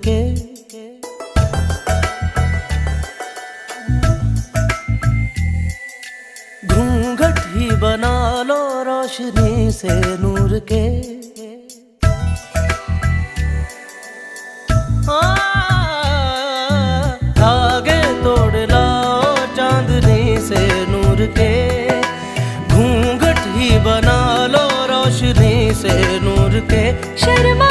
के। घूंघट ही बना लो रोशनी से नूर के। धागे तोड़ लाओ चांदनी से नूर के। घूंघट ही बना लो रोशनी से नूर के। शर्मा